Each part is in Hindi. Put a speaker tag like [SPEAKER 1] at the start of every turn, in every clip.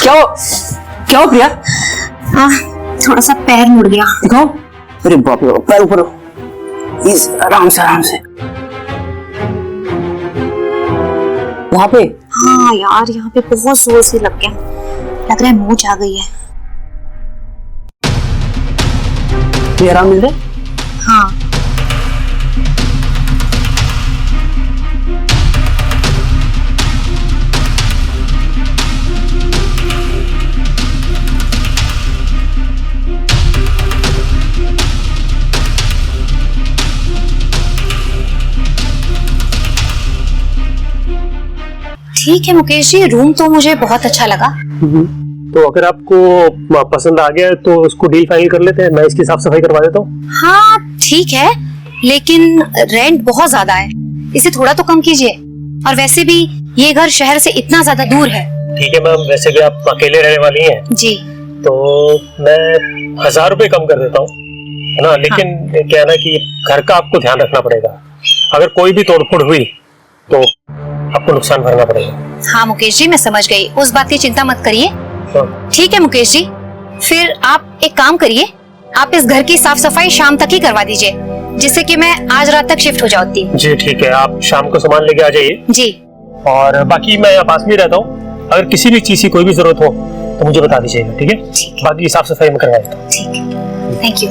[SPEAKER 1] क्या हो प्रिया?
[SPEAKER 2] थोड़ा सा पैर मुड़ गया।
[SPEAKER 1] दिखाओ। अरे बाप रे, पैर ऊपर हो। इस आराम से यहाँ पे।
[SPEAKER 2] हाँ यार, यहाँ पे बहुत जोर से लग गया, लग रहा है मोच आ गई है।
[SPEAKER 1] ये आराम मिल रहा है?
[SPEAKER 2] हाँ। ठीक है मुकेश जी, रूम तो मुझे बहुत अच्छा लगा।
[SPEAKER 3] तो अगर आपको पसंद आ गया तो उसको डील फाइनल कर लेते हैं, मैं इसकी साफ सफाई करवा देता हूँ।
[SPEAKER 2] हाँ ठीक है, लेकिन रेंट बहुत ज्यादा है, इसे थोड़ा तो कम कीजिए। और वैसे भी ये घर शहर से इतना ज्यादा दूर है।
[SPEAKER 3] ठीक है मैम, वैसे भी आप अकेले रहने वाली हैं
[SPEAKER 2] जी,
[SPEAKER 3] तो मैं 1000 रुपए कम कर देता हूँ, है ना। लेकिन क्या है ना कि घर का आपको ध्यान रखना पड़ेगा, अगर कोई भी तोड़फोड़ हुई तो आपको नुकसान भरना पड़ेगा।
[SPEAKER 2] हाँ मुकेश जी, मैं समझ गई, उस बात की चिंता मत करिए। ठीक है मुकेश जी, फिर आप एक काम करिए, आप इस घर की साफ सफाई शाम तक ही करवा दीजिए, जिससे कि मैं आज रात तक शिफ्ट हो जाती हूँ।
[SPEAKER 3] जी ठीक है, आप शाम को सामान लेके आ जाइए।
[SPEAKER 2] जी।
[SPEAKER 3] और बाकी मैं यहाँ पास में रहता हूँ, अगर किसी भी चीज की कोई भी जरूरत हो तो मुझे बता दीजिएगा, ठीक है? बाकी साफ सफाई में करवा देता हूँ।
[SPEAKER 2] ठीक है, थैंक यू।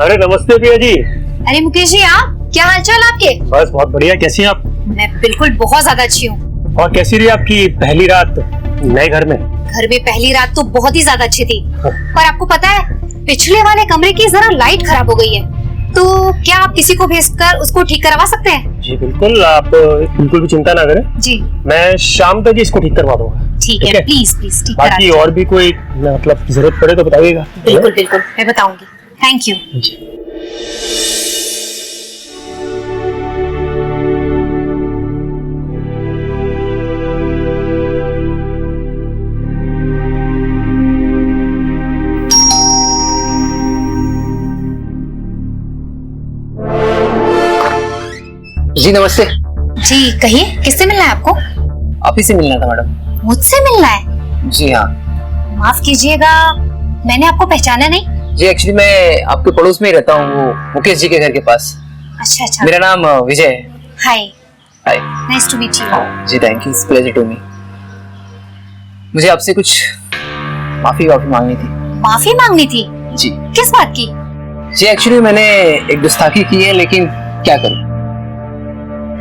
[SPEAKER 3] अरे नमस्ते प्रिया जी।
[SPEAKER 2] अरे मुकेश जी, आप क्या हालचाल आपके?
[SPEAKER 3] बस बहुत बढ़िया, कैसी हैं आप?
[SPEAKER 2] मैं बिल्कुल बहुत ज्यादा अच्छी हूँ।
[SPEAKER 3] और कैसी रही आपकी पहली रात नए घर में?
[SPEAKER 2] घर में पहली रात तो बहुत ही ज्यादा अच्छी थी, पर आपको पता है पिछले वाले कमरे की जरा लाइट खराब हो गई है, तो क्या आप किसी को भेजकर उसको ठीक करवा सकते हैं?
[SPEAKER 3] जी बिल्कुल, आप बिल्कुल भी चिंता ना करें।
[SPEAKER 2] जी,
[SPEAKER 3] मैं शाम तक इसको ठीक करवा दूंगा।
[SPEAKER 2] ठीक है, प्लीज प्लीज ठीक करा
[SPEAKER 3] बाकी और भी कोई मतलब जरूरत पड़े तो बताइएगा।
[SPEAKER 2] बिल्कुल बिल्कुल, मैं बताऊंगी। Thank you.
[SPEAKER 1] जी नमस्ते।
[SPEAKER 2] जी कहिए, किससे मिलना है आपको?
[SPEAKER 1] आप ही से मिलना था मैडम।
[SPEAKER 2] मुझसे मिलना है?
[SPEAKER 1] जी हाँ।
[SPEAKER 2] माफ कीजिएगा, मैंने आपको पहचाना नहीं।
[SPEAKER 1] जी एक्चुअली मैं आपके पड़ोस में ही रहता हूँ, वो मुकेश जी के घर के पास।
[SPEAKER 2] अच्छा अच्छा।
[SPEAKER 1] मेरा नाम विजय है।
[SPEAKER 2] Hi.
[SPEAKER 1] Hi.
[SPEAKER 2] Nice to meet you.
[SPEAKER 1] Ji thank you, it's pleasure to me. मुझे आपसे कुछ माफी मांगनी थी।
[SPEAKER 2] माफी मांगनी थी?
[SPEAKER 1] जी।
[SPEAKER 2] किस बात की?
[SPEAKER 1] जी एक्चुअली मैंने एक गुस्ताखी की है, लेकिन क्या करूं,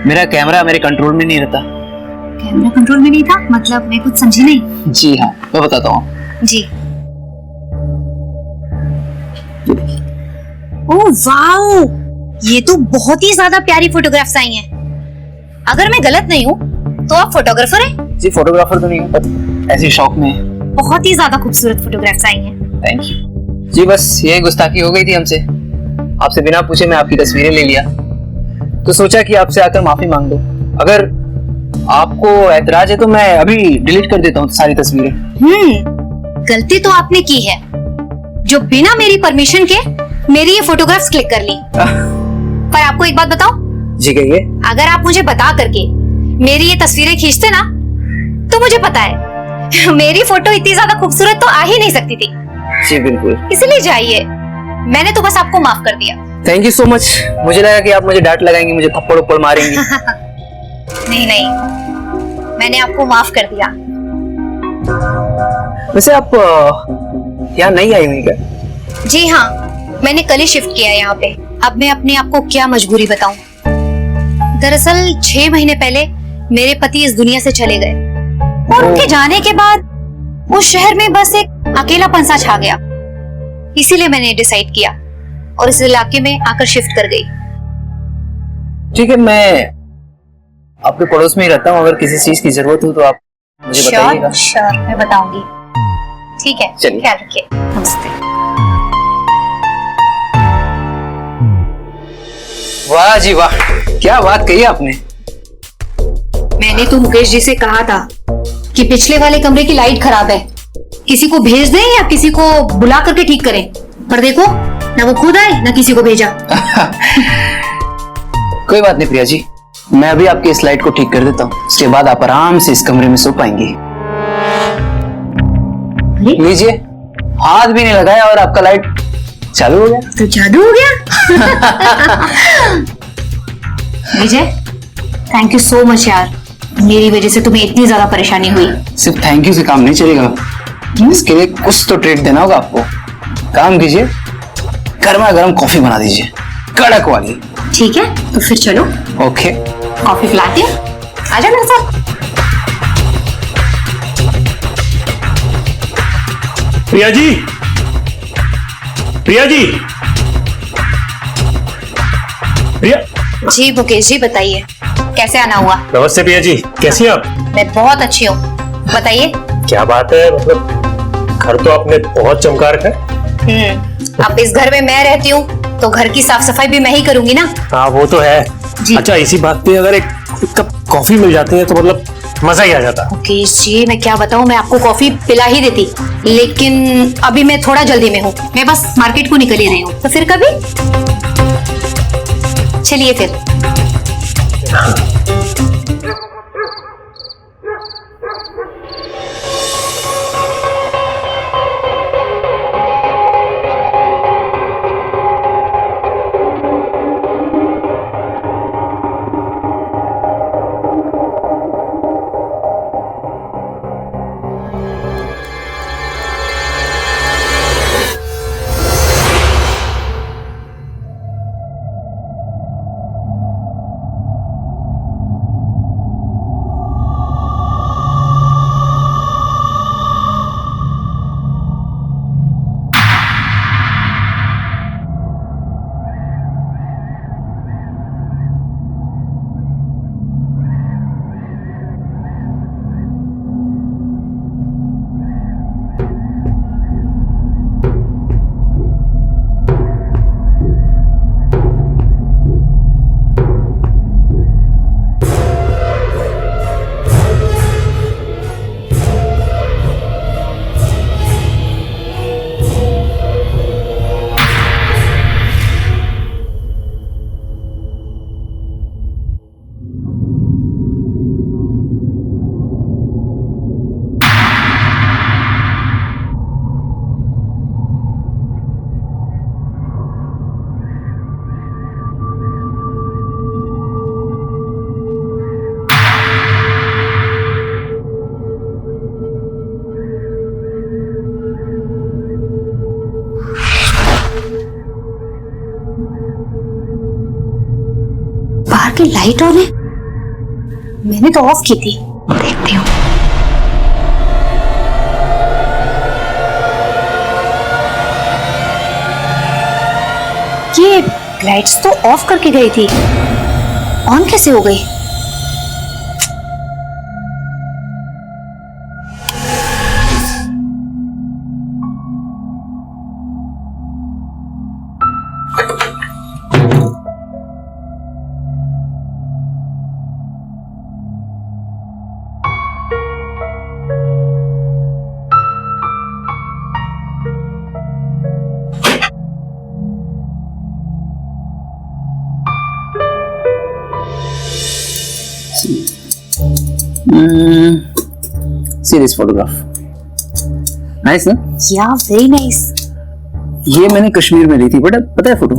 [SPEAKER 1] मेरा कैमरा मेरे कंट्रोल में नहीं रहता।
[SPEAKER 2] कैमरा कंट्रोल में नहीं था मतलब? मैं कुछ समझी नहीं।
[SPEAKER 1] जी हाँ, मैं बताता हूँ।
[SPEAKER 2] जी। ओह वाओ, ये तो बहुत ही ज्यादा प्यारी फोटोग्राफ्स आई हैं। अगर मैं गलत नहीं हूँ तो आप फोटोग्राफर हैं?
[SPEAKER 1] जी फोटोग्राफर तो नहीं हूँ, पर ऐसे शौक में।
[SPEAKER 2] बहुत ही ज्यादा खूबसूरत फोटोग्राफ्स आई हैं।
[SPEAKER 1] Thank you. जी बस ये गुस्ताखी हो गई थी हमसे, आपसे बिना पूछे मैं आपकी तस्वीरें ले लिया, तो सोचा कि आपसे आकर माफी मांग दो। अगर आपको ऐतराज है तो मैं अभी डिलीट कर देता हूँ सारी तस्वीरें।
[SPEAKER 2] गलती तो आपने की है, जो बिना मेरी परमिशन के मेरी ये फोटोग्राफ्स क्लिक कर ली। पर आपको एक बात बताऊं?
[SPEAKER 1] जी कहिए।
[SPEAKER 2] अगर आप मुझे बता करके मेरी ये तस्वीरें खींचते ना, तो मुझे पता है मेरी फोटो इतनी ज्यादा खूबसूरत तो आ ही नहीं सकती थी।
[SPEAKER 1] जी बिल्कुल।
[SPEAKER 2] इसलिए जाइए, मैंने तो बस आपको माफ कर दिया।
[SPEAKER 1] Thank you so much. मुझे लगा कि आप मुझे डांट लगाएंगे, मुझे थप्पड़ उप्पड़ मारेंगे।
[SPEAKER 2] नहीं नहीं, मैंने आपको माफ कर दिया।
[SPEAKER 1] वैसे आप यहाँ नहीं आई हुई क्या?
[SPEAKER 2] जी हाँ, मैंने कल ही शिफ्ट किया है यहाँ पे। अब मैं अपने आप को क्या मजबूरी बताऊं। दरअसल 6 महीने पहले मेरे पति इस दुनिया से चले गए, और उनके जाने के बाद उस शहर में बस एक अकेलापन सा छा गया। इसीलिए मैंने डिसाइड किया और इस इलाके में आकर शिफ्ट कर गई।
[SPEAKER 1] ठीक है, मैं आपके पड़ोस में ही रहता हूँ, अगर किसी चीज की जरूरत हो तो आप मुझे बताइएगा।
[SPEAKER 2] श्योर, मैं बताऊंगी। ठीक है,
[SPEAKER 1] चलिए।
[SPEAKER 2] ख्याल रखिए। नमस्ते।
[SPEAKER 1] वाह जी वाह, क्या बात कही आपने।
[SPEAKER 2] मैंने तो मुकेश जी से कहा था कि पिछले वाले कमरे की लाइट खराब है, किसी को भेज दें या किसी को बुला करके ठीक करें? पर देखो, ना वो खुद आए ना किसी को भेजा।
[SPEAKER 1] कोई बात नहीं प्रिया जी, मैं अभी आपकी इस लाइट को ठीक कर देता हूँ, उसके बाद आप आराम से इस कमरे में सो पाएंगी। लीजिए, हाथ भी नहीं लगाया और आपका लाइट चालू हो गया।
[SPEAKER 2] तो जादू हो गया। विजय, थैंक यू सो मच यार, मेरी वजह से तुम्हें इतनी ज्यादा परेशानी हुई।
[SPEAKER 1] सिर्फ थैंक यू से काम नहीं चलेगा, इसके लिए कुछ तो ट्रीट देना होगा आपको। काम कीजिए, गर्मा गर्म कॉफी बना दीजिए, कड़क वाली।
[SPEAKER 2] ठीक है, तो फिर चलो।
[SPEAKER 1] ओके,
[SPEAKER 2] कॉफी पिलाती हूँ, आजा मेरे साथ।
[SPEAKER 3] प्रिया जी, प्रिया जी, प्रिया।
[SPEAKER 2] जी मुकेश जी, बताइए कैसे आना हुआ?
[SPEAKER 3] नमस्ते प्रिया जी, कैसी हैं आप?
[SPEAKER 2] मैं बहुत अच्छी हूँ, बताइए।
[SPEAKER 3] क्या बात है, मतलब घर तो आपने बहुत चमका रखा है।
[SPEAKER 2] अब इस घर में मैं रहती हूँ तो घर की साफ सफाई भी मैं ही करूंगी ना।
[SPEAKER 3] हाँ वो तो है।
[SPEAKER 2] जी।
[SPEAKER 3] अच्छा, इसी बात पे अगर एक कप कॉफी मिल जाती है तो मतलब मजा ही आ जाता।
[SPEAKER 2] मुकेश जी, मैं क्या बताऊँ, मैं आपको कॉफी पिला ही देती, लेकिन अभी मैं थोड़ा जल्दी में हूँ, मैं बस मार्केट को निकल ही रही हूँ। तो फिर कभी चलिए फिर। बाहर की लाइट ऑन है, मैंने तो ऑफ की थी, देखती हूँ। ये लाइट्स तो ऑफ करके गई थी, ऑन कैसे हो गई?
[SPEAKER 1] See this photograph. Nice ना?
[SPEAKER 2] Yeah, very nice.
[SPEAKER 1] ये मैंने कश्मीर में ली थी, बट पता है फोटो?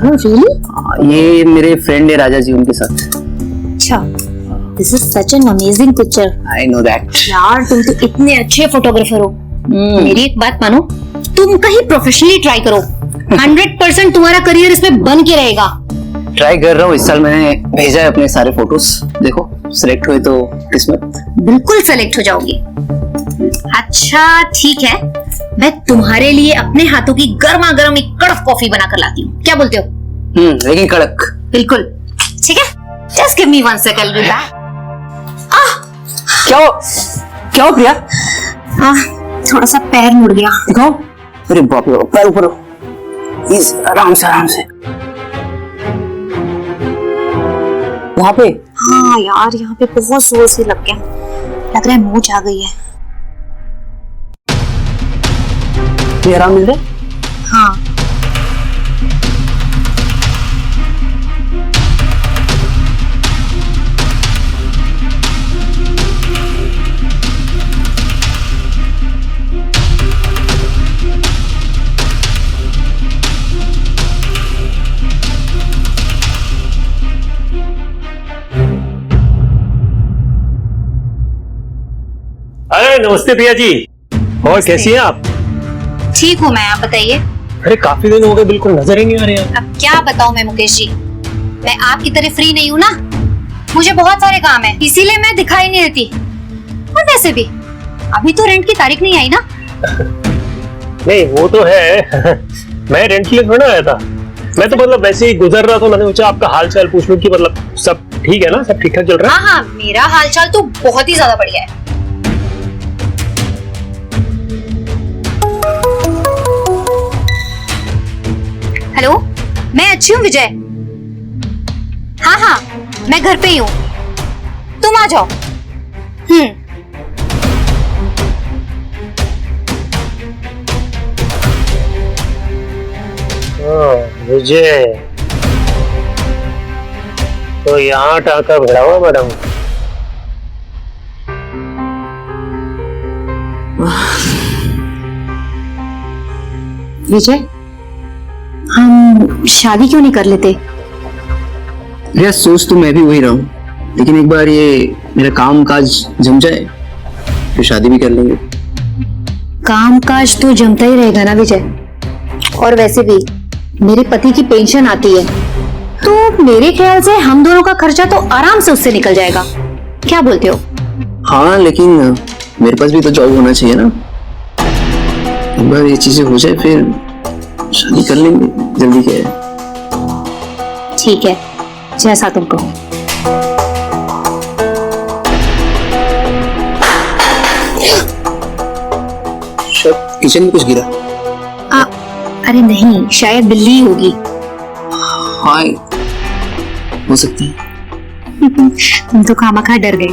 [SPEAKER 2] Oh, really?
[SPEAKER 1] ये मेरे फ्रेंड है राजा जी, उनके साथ।
[SPEAKER 2] अच्छा, this is such an amazing picture.
[SPEAKER 1] I know that.
[SPEAKER 2] यार तुम तो इतने अच्छे फोटोग्राफर हो। मेरी एक बात मानो, तुम कहीं प्रोफेशनली ट्राई करो, 100% तुम्हारा करियर इसमें बन के रहेगा।
[SPEAKER 1] ट्राई कर रहा हूँ, इस साल मैंने भेजा है अपने सारे फोटोज, देखो सिलेक्ट हुए तो किस्मत।
[SPEAKER 2] बिल्कुल सेलेक्ट हो जाओगी। अच्छा ठीक है, मैं तुम्हारे लिए अपने हाथों की गर्मा गर्म एक कड़क कॉफी बना कर लाती हूँ, क्या बोलते हो?
[SPEAKER 1] लेकिन कड़क।
[SPEAKER 2] बिल्कुल ठीक है, जस्ट गिव मी 1 सेकंड।
[SPEAKER 1] क्या हो प्रिया?
[SPEAKER 2] थोड़ा सा पैर मुड़ गया।
[SPEAKER 1] दिखाओ। अरे बाप रे, पैर ऊपर हो, आराम से आराम से। यहाँ पे?
[SPEAKER 2] हाँ यार, यहाँ पे बहुत जोर से लग गया, लग रहा है मोच आ गई है।
[SPEAKER 1] ये आराम मिल रहा है?
[SPEAKER 2] हाँ।
[SPEAKER 3] अरे नमस्ते प्रिया जी, और कैसी हैं आप?
[SPEAKER 2] ठीक हूँ मैं, आप बताइए।
[SPEAKER 3] अरे काफी दिन हो गए, बिल्कुल नजर ही नहीं आ रहे हैं।
[SPEAKER 2] अब क्या बताऊँ मैं मुकेश जी, मैं आपकी तरह फ्री नहीं हूँ ना, मुझे बहुत सारे काम है, इसीलिए मैं दिखाई नहीं देती। और वैसे भी अभी तो रेंट की तारीख नहीं आई ना।
[SPEAKER 3] नहीं वो तो है मैं रेंट के लिए थोड़ा आया था, मैं तो मतलब वैसे ही गुजर रहा था, मैंने सोचा आपका हाल चाल पूछ लूं कि मतलब सब ठीक है ना, सब ठीक ठाक चल रहा है?
[SPEAKER 2] हाँ हाँ, मेरा हालचाल तो बहुत ही ज्यादा बढ़िया है। हेलो, मैं अच्छी हूँ विजय। हाँ हाँ, मैं घर पे ही हूँ, तुम आ जाओ।
[SPEAKER 3] विजय तो यहाँ टाका भिड़ा हुआ मैडम।
[SPEAKER 2] विजय, हम शादी क्यों नहीं कर लेते?
[SPEAKER 1] यार सोच तो मैं भी वही रहा हूँ, लेकिन एक बार ये मेरा काम काज जम जाए फिर शादी भी कर लेंगे।
[SPEAKER 2] काम काज तो जमता ही रहेगा ना विजय, और वैसे भी मेरे पति की पेंशन आती है, तो मेरे ख्याल से हम दोनों का खर्चा तो आराम से उससे निकल जाएगा। क्या बोलते हो?
[SPEAKER 1] हाँ लेकिन मेरे पास भी तो जॉब होना चाहिए ना, एक बार ये चीजें हो जाए फिर शादी कर लेंगे, जल्दी क्या है।
[SPEAKER 2] ठीक है, जैसा तुम कहो।
[SPEAKER 1] किचन में कुछ गिरा?
[SPEAKER 2] अरे नहीं, शायद बिल्ली होगी।
[SPEAKER 1] हाँ हो सकती है।
[SPEAKER 2] तुम तो खामखा डर गए।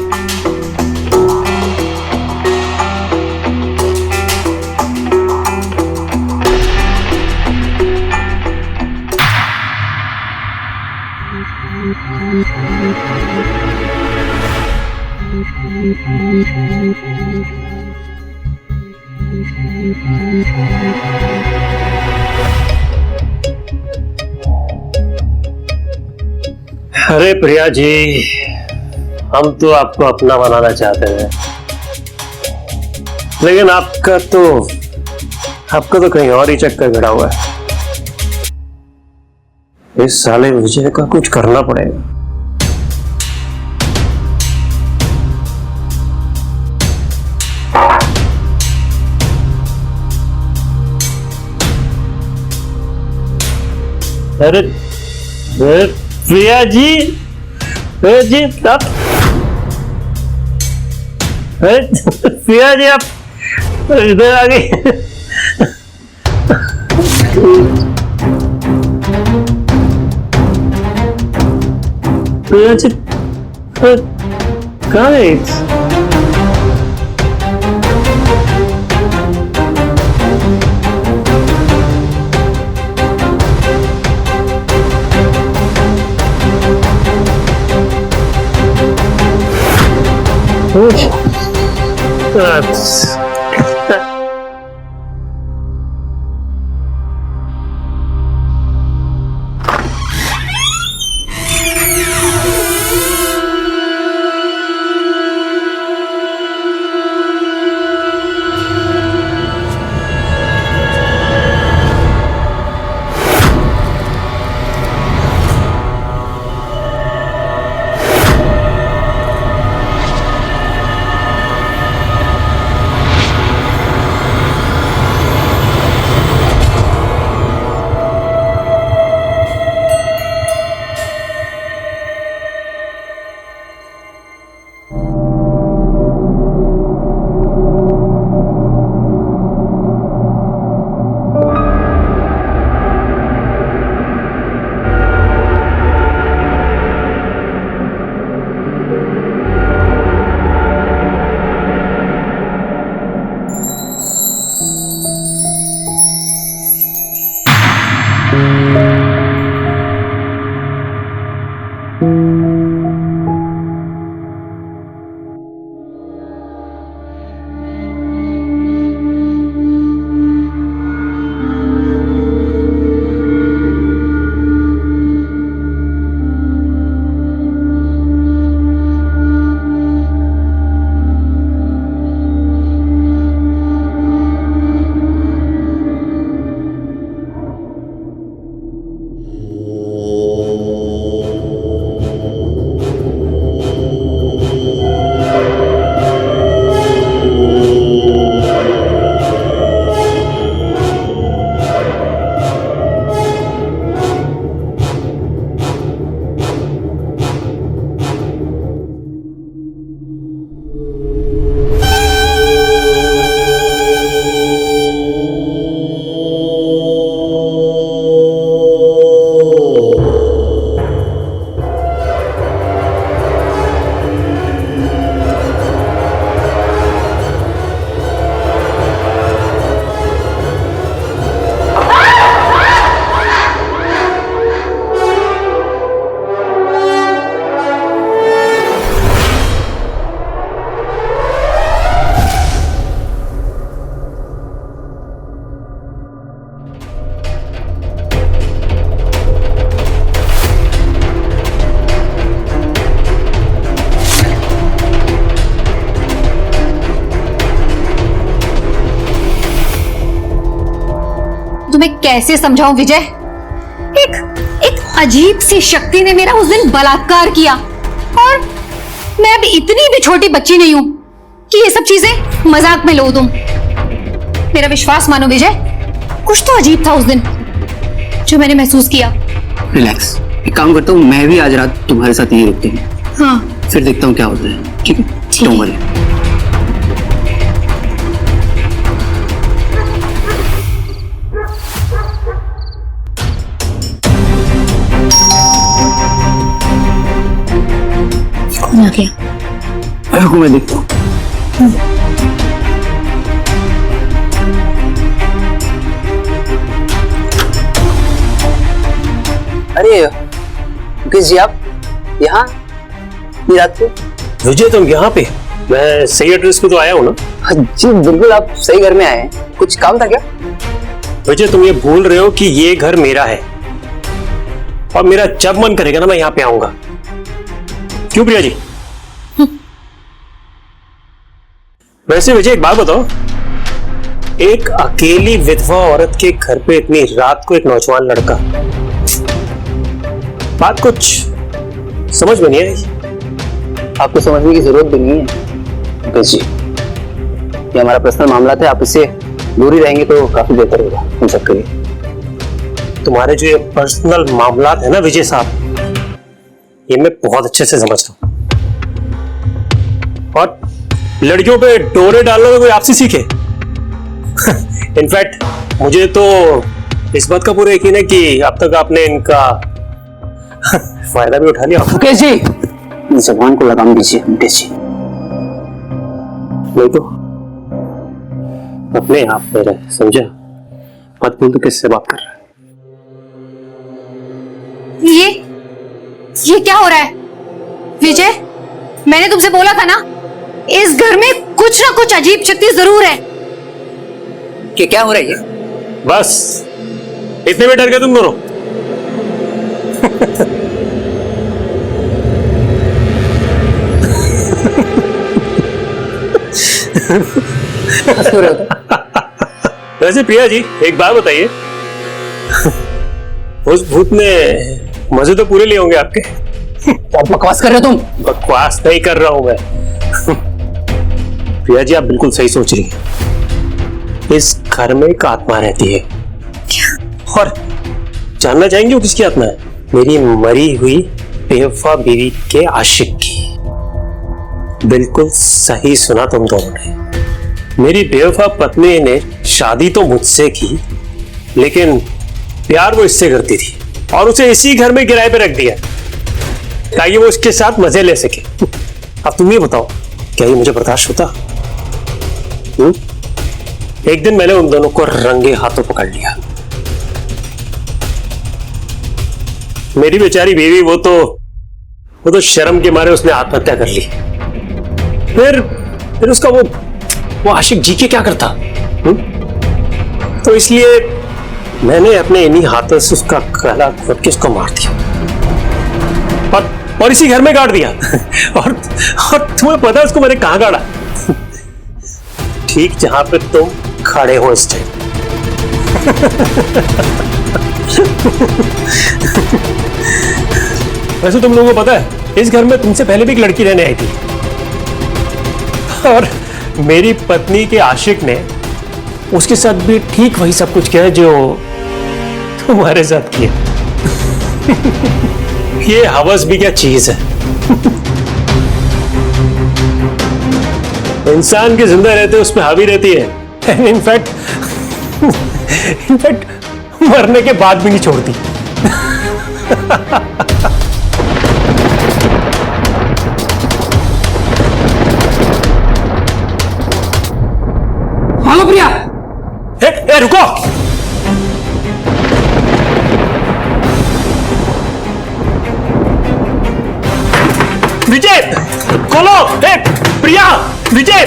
[SPEAKER 3] अरे प्रिया जी, हम तो आपको अपना बनाना चाहते हैं, लेकिन आपका तो कहीं और ही चक्कर भिड़ा हुआ है। इस साले विजय का कुछ करना पड़ेगा। अरे प्रिया जी, आप प्रिया जी आप इधर आ गई। प्रिया जी कहाँ है?
[SPEAKER 2] तुम्हें कैसे समझाऊं विजय। एक अजीब सी शक्ति ने मेरा उस दिन बलात्कार किया, और मैं अब इतनी भी छोटी बच्ची नहीं हूं कि ये सब चीजें मजाक में लो तुम। मेरा विश्वास मानो विजय, कुछ तो अजीब था उस दिन जो मैंने महसूस किया।
[SPEAKER 1] रिलैक्स, एक काम करता हूँ, मैं भी आज रात तुम्हारे साथ यही रुकती हूँ।
[SPEAKER 2] हाँ,
[SPEAKER 1] फिर देखता हूँ क्या होता है। ठीक है,
[SPEAKER 2] ठीक है।
[SPEAKER 1] Don't worry.
[SPEAKER 2] कौन आ गया?
[SPEAKER 1] रुको मैं देखता हूँ। अरे मुकेश जी, आप यहाँ ये रात को?
[SPEAKER 3] विजय तुम यहाँ पे? मैं सही एड्रेस पे तो आया हूँ ना?
[SPEAKER 1] हाँ जी बिल्कुल, आप सही घर में आए हैं। कुछ काम था क्या?
[SPEAKER 3] विजय तुम ये भूल रहे हो कि ये घर मेरा है, और मेरा जब मन करेगा ना मैं यहाँ पे आऊंगा। क्यों प्रिया जी? वैसे विजय एक बात बताओ, एक अकेली विधवा औरत के घर पे इतनी रात को एक नौजवान लड़का, बात कुछ समझ में नहीं आई।
[SPEAKER 1] आपको समझने की जरूरत भी नहीं है मुकेश जी, ये हमारा पर्सनल मामला था। आप इससे दूर ही रहेंगे तो काफी बेहतर होगा हम सबके लिए।
[SPEAKER 3] तुम्हारे जो ये पर्सनल मामला है ना विजय साहब, ये मैं बहुत अच्छे से समझ रहा हूं, और लड़कियों पे डोरे डालने में कोई आपसे सीखे। इनफैक्ट मुझे तो इस बात का पूरा यकीन है कि अब तक आपने इनका फायदा भी उठा लिया।
[SPEAKER 1] मुकेश जी, जबान को लगाम दीजिए मुकेश जी।
[SPEAKER 3] नहीं तो अपने आप में रहे, समझा? मत बोल तो किससे बात कर रहा है?
[SPEAKER 2] ये क्या हो रहा है विजय? मैंने तुमसे बोला था ना, इस घर में कुछ ना कुछ अजीब शक्ति जरूर है।
[SPEAKER 1] क्या हो रहा है ये?
[SPEAKER 3] बस इतने में डर गए तुम दोनों? वैसे प्रिया जी एक बात बताइए, उस भूत ने मजे तो पूरे लिए होंगे आपके?
[SPEAKER 1] आप बकवास कर रहे हो तुम?
[SPEAKER 3] बकवास नहीं कर रहा हूं मैं। प्रिया जी आप बिल्कुल सही सोच रही हैं। इस घर में एक आत्मा रहती है। और जानना चाहेंगे वो किसकी आत्मा है? मेरी मरी हुई बेवफा बीवी के आशिक की। बिल्कुल सही सुना तुम दोनों ने। मेरी बेवफा पत्नी ने शादी तो मुझसे की, लेकिन प्यार वो इससे करती थी, और उसे इसी घर में किराए पे रख दिया ताकि वो उसके साथ मजे ले सके। अब तुम ये बताओ, क्या ये मुझे बर्दाश्त होता? एक दिन मैंने उन दोनों को रंगे हाथों पकड़ लिया। मेरी बेचारी बीवी वो तो शर्म के मारे उसने आत्महत्या कर ली। फिर उसका वो आशिक जी के क्या करता? तो इसलिए मैंने अपने इन्हीं हाथों से उसका गला घोट के उसको मार दिया, और इसी घर में गाड़ दिया। और तुम्हें पता है उसको मैंने कहां गाड़ा? ठीक जहां पे तुम खड़े हो इस टाइम। वैसे तुम लोगों को पता है, इस घर में तुमसे पहले भी एक लड़की रहने आई थी, और मेरी पत्नी के आशिक ने उसके साथ भी ठीक वही सब कुछ किया जो तुम्हारे साथ किया। ये हवस भी क्या चीज है? इंसान के जिंदा रहते उसमें हावी रहती है, इनफैक्ट मरने के बाद भी नहीं छोड़ती।
[SPEAKER 1] हेलो प्रिया,
[SPEAKER 3] ए रुको। विजय खोलो। ए प्रिया, विजय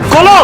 [SPEAKER 3] खोलो।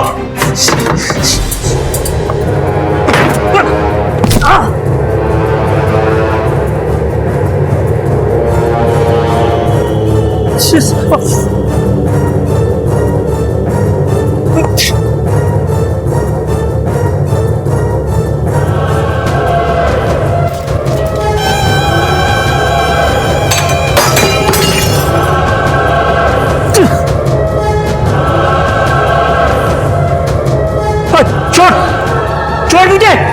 [SPEAKER 4] तुझे?